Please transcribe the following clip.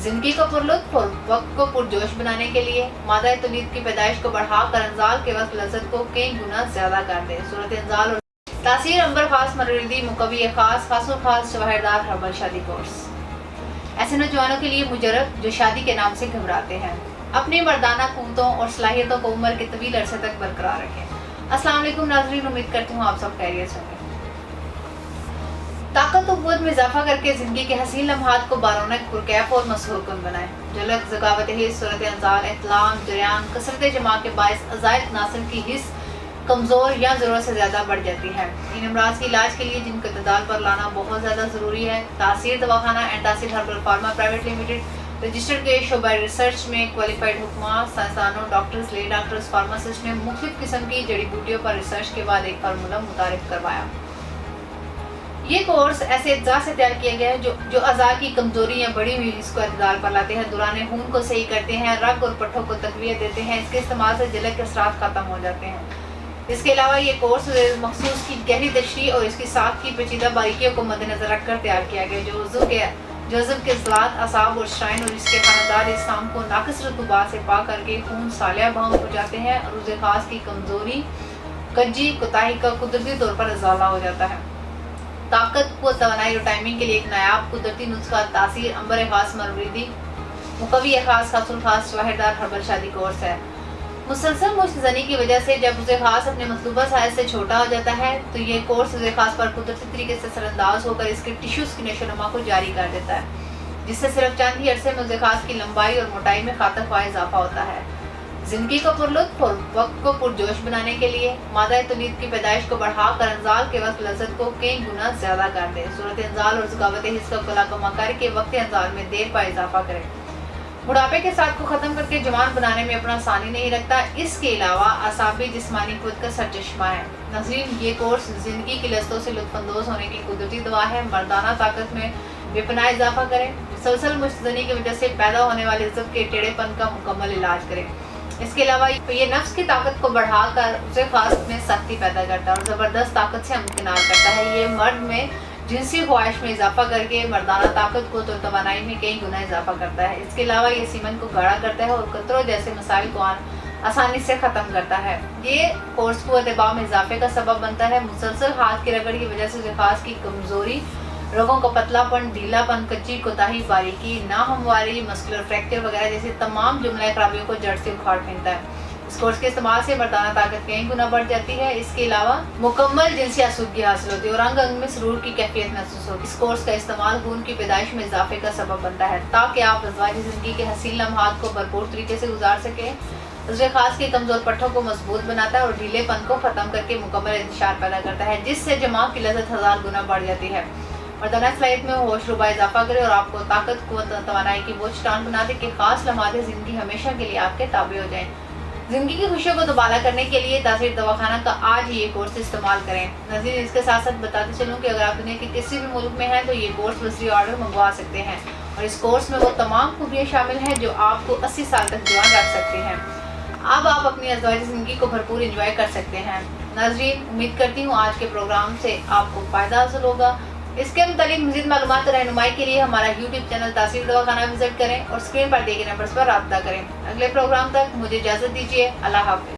जिंदगी को पुरलुत्फ और वक्त को पुरजोश बनाने के लिए मादा तौलीद की पैदाइश को बढ़ाकर अंजाल के वक्त लज्जत को कई गुना ज्यादा कर दे। सूरत अंजाल और तासीर अंबर खास मरदी मुकवी खास खासुल खास जवाहरदार हर्बल शादी कोर्स ऐसे नौजवानों के लिए मुजरब जो शादी के नाम से घबराते हैं, अपनी मर्दाना क़ुव्वतों और सलाहियतों को उम्र के तवील अरसे तक बरकरार रखें। अस्सलाम वालेकुम नाज़रीन, उम्मीद करती हूँ आप सब खैरियत से होंगे। ताकत और कुव्वत में इजाफा करके जिंदगी के हसीन लम्हात को बारौनक पुरकैफ और मसरूरकुन बनाएं। जलक ज़कावत हिस्स सूरत अंजाल एहतलाम जरियान कसरत जमा के बायस अज़ायद नासिर की हिस्स कमज़ोर या ज़रूरत से ज़्यादा बढ़ जाती है। इन अमराज के इलाज के लिए जिनको इत्तदाल पर लाना बहुत ज़्यादा ज़रूरी है। तासीर दवाखाना एंड तासीर herbal pharma private limited registered के शोबा रिसर्च में क्वालिफाइड हुक्मा साइंसदानों डॉक्टर्स ले डॉक्टर्स फार्मासिस्ट ने मुख्तलिफ किस्म की जड़ी बूटियों पर रिसर्च के बाद एक फार्मूला मुतारिफ करवाया। ये कोर्स ऐसे अज्जा से तैयार किया गया है जो अज़ा की कमजोरी या बढ़ी हुई इसको इत्तदाल पर लाते हैं, दौरान खून को सही करते हैं, रग और पट्ठों को तक़वियत देते हैं। इसके इस्तेमाल से जलक के असरात खत्म हो जाते हैं। इसके अलावा ये कोर्स मखसूस की गहरी तशरीह और इसकी साख की पेचीदा बारीकियों को मद्देनजर रखकर तैयार किया गया, जो जज़ब के ज़लात असाब और शाइन और इसके खानदार इस्लाम को नाक़िस रुतूबात से पा करके खून सालिया बहाव हो जाते हैं और रोज़े खास की कमजोरी कज्जी कोताही का कुदरती तौर पर इजाला हो जाता है। ताकत को तवानाई और टाइमिंग के लिए एक नायाब कुदरती नुस्खा तासीर अंबर खास मरवरीदी मुकवी खास खासुल खास जवाहरदार हर्बल शादी कोर्स है। मुसलसल मुश्तजनी की वजह से जब उसे खास अपने मतलूबा साइज से छोटा हो जाता है तो ये कोर्स उसे खास पर कुदरती तरीके से असरअंदाज होकर इसके टिश्यूज़ की नशोनुमा को जारी कर देता है, जिससे सिर्फ चंद ही अरसे में उसे खास की लंबाई और मोटाई में खातर ख्वाह इजाफा होता है। जिंदगी को पुरलुत्फ और वक्त को पुरजोश बनाने के लिए मादा तौलीद की पैदाइश को बढ़ाकर अंजाल के वक्त लज्जत को कई गुना ज्यादा कर दे। सूरत अंजाल और ज़कावत हिस्स का कला कमा करके वक्त अंजाल में देर पा इजाफा करे। बुढ़ापे के साथ को ख़त्म करके जवान बनाने में अपना सानी नहीं रखता। इसके अलावा असाबी जिस्मानी क़ुव्वत का सरचश्मा है। नाज़रीन, ये कोर्स ज़िंदगी की लज़्ज़तों से लुत्फ़अंदोज़ होने की कुदरती दवा है। मर्दाना ताकत में बेपनाह इजाफा करें। मुसलसल मुश्तजनी की वजह से पैदा होने वाले ज़ब के टेढ़ेपन का मुकम्मल इलाज करें। इसके अलावा ये नफ्स की ताकत को बढ़ाकर उसे खास में सख्ती पैदा करता है और ज़बरदस्त ताकत से हमकिनार करता है। ये मर्द में जिनसी ख्वाहिश में इजाफा करके मर्दाना ताकत को तो तवानाई में कई गुना इजाफा करता है। इसके अलावा ये सीमन को गाढ़ा करता है और कतरों जैसे मसाइल को आसानी से ख़त्म करता है। ये कोर्स को अतबा में इजाफे का सबब बनता है। मुसलसल हाथ की रगड़ की वजह से खास की कमज़ोरी, रगों का पतलापन, ढीलापन, कच्ची कोताही, बारीकी, नाहमवारी, मस्कुलर फ्रैक्चर वगैरह जैसे तमाम जुमला खराबियों को जड़ से उखाड़ फेंकता है। इस कोर्स के इस्तेमाल से मर्दाना ताकत कई गुना बढ़ जाती है। इसके अलावा मुकम्मल जिनसी आसूदगी हासिल होती है और अंग अंग में सुरूर की कैफियत महसूस होती है। इस कोर्स का इस्तेमाल खून की पैदाइश में इजाफे का सबब बनता है ताकि आप अज़वाजी ज़िंदगी के हसीन लम्हात को भरपूर तरीके से गुजार सकें। उसके खास के कमज़ोर पट्ठों को मजबूत बनाता है और ढीलेपन को ख़त्म करके मुकम्मल इंतशार पैदा करता है, जिससे जमा की लज़्ज़त 1000 गुना बढ़ जाती है। मर्दाना सलाहियत में होश रुबा इजाफा करे और आपको ताकत कुव्वत तवानाई की वो चट्टान बना दे कि खास लम्हात ज़िंदगी हमेशा के लिए आपके ताबे हो जाएं। ज़िंदगी की खुशियों को दोबारा करने के लिए तासीर दवाखाना का आज ही ये कोर्स इस्तेमाल करें। नाज़रीन, इसके साथ साथ बताते चलूँ कि अगर आप दुनिया के किसी भी मुल्क में हैं तो ये कोर्स बसरी ऑर्डर मंगवा सकते हैं और इस कोर्स में वो तमाम खूबियाँ शामिल हैं जो आपको 80 साल तक जवान रख सकते हैं। अब आप अपनी अज़वाजी ज़िंदगी को भरपूर इंजॉय कर सकते हैं। नाज़रीन, उम्मीद करती हूँ आज के प्रोग्राम से आपको फ़ायदा हासिल होगा। इसके मुतालिक मज़ीद मालूमात और रहनुमाई के लिए हमारा यूट्यूब चैनल तासीर दवाखाना विजिट करें और स्क्रीन पर दिए गए नंबर्स पर राब्ता करें। अगले प्रोग्राम तक मुझे इजाज़त दीजिए। अल्लाह हाफ़िज़।